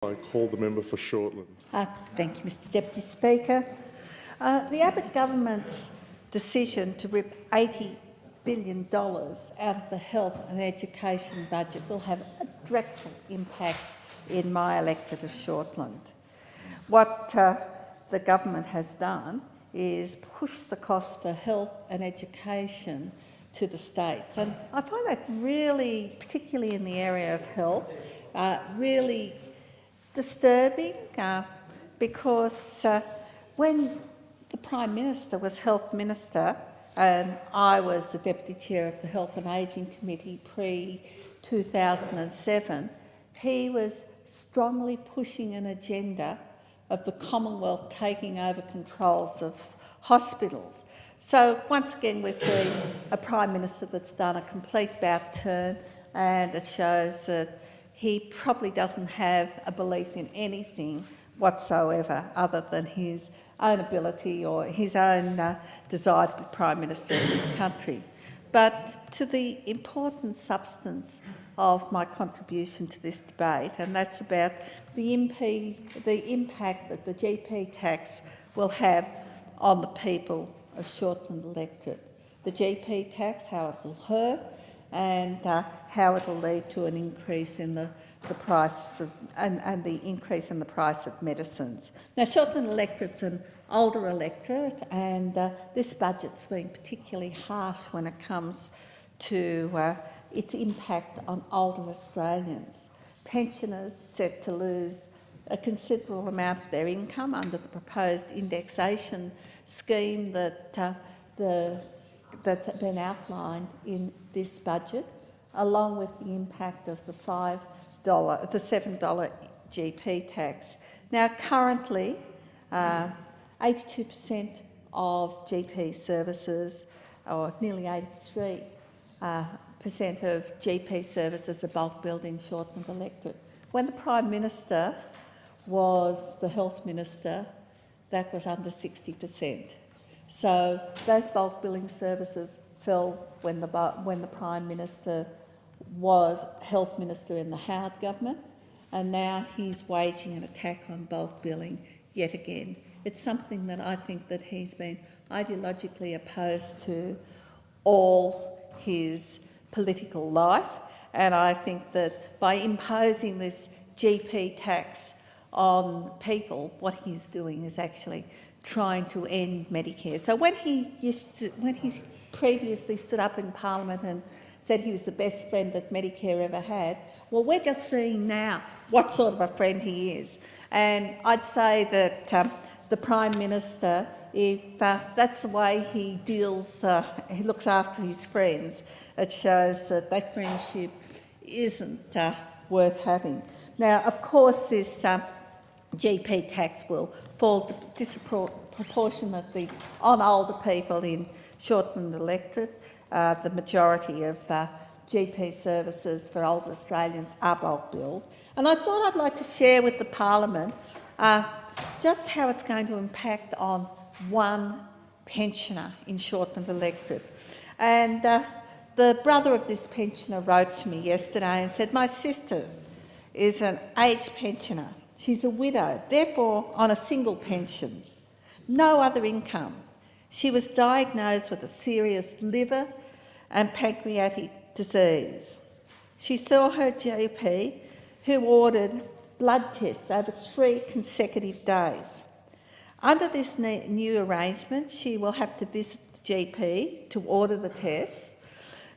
I call the member for Shortland. Thank you, Mr Deputy Speaker. The Abbott government's decision to rip $80 billion out of the health and education budget will have a dreadful impact in my electorate of Shortland. What the government has done is push the cost for health and education to the states. And I find that really, particularly in the area of health, really disturbing because when the Prime Minister was Health Minister and I was the Deputy Chair of the Health and Ageing Committee pre-2007, he was strongly pushing an agenda of the Commonwealth taking over controls of hospitals. So once again we're seeing a Prime Minister that's done a complete about turn, and it shows that he probably doesn't have a belief in anything whatsoever other than his own ability or his own desire to be Prime Minister of this country. But to the important substance of my contribution to this debate, and that's about the impact that the GP tax will have on the people of Shortland electorate. The GP tax, how it will hurt, and how it will lead to an increase in the price of and the increase in the price of medicines. Now, Shortland electorate's an older electorate, and this budget's been particularly harsh when it comes to its impact on older Australians. Pensioners set to lose a considerable amount of their income under the proposed indexation scheme that that's been outlined in this budget, along with the impact of the $7 GP tax. Now, currently, 82% of GP services, or nearly 83% of GP services, are bulk billed in Shortland electorate. When the Prime Minister was the Health Minister, that was under 60%. So those bulk billing services fell when the Prime Minister was Health Minister in the Howard government, and now he's waging an attack on bulk billing yet again. It's something that I think that he's been ideologically opposed to all his political life, and I think that by imposing this GP tax on people, what he's doing is actually trying to end Medicare. So when he previously stood up in Parliament and said he was the best friend that Medicare ever had, well, we're just seeing now what sort of a friend he is. And I'd say that the Prime Minister, if that's the way he deals, he looks after his friends, it shows that that friendship isn't worth having. Now, of course, this GP tax will fall disproportionately on older people in Shortland electorate. The majority of GP services for older Australians are bulk billed. And I thought I'd like to share with the Parliament just how it's going to impact on one pensioner in Shortland electorate. And the brother of this pensioner wrote to me yesterday and said, "My sister is an aged pensioner. She's a widow, therefore on a single pension, no other income. She was diagnosed with a serious liver and pancreatic disease. She saw her GP, who ordered blood tests over 3 consecutive days. Under this new arrangement, she will have to visit the GP to order the tests.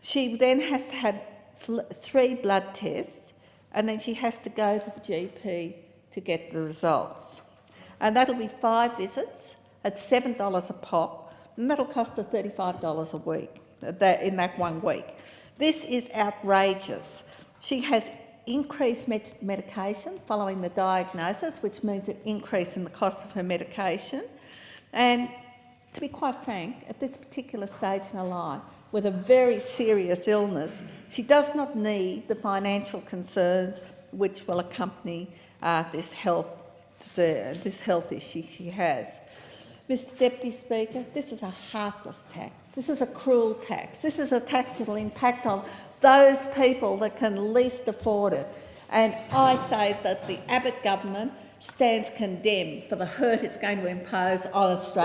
She then has to have 3 blood tests, and then she has to go to the GP to get the results. And that'll be 5 visits at $7 a pop, and that'll cost her $35 a week in that 1 week. This is outrageous. She has increased medication following the diagnosis, which means an increase in the cost of her medication. And to be quite frank, at this particular stage in her life, with a very serious illness, she does not need the financial concerns which will accompany this health issue she has. Mr Deputy Speaker, this is a heartless tax. This is a cruel tax. This is a tax that will impact on those people that can least afford it. And I say that the Abbott government stands condemned for the hurt it's going to impose on Australia.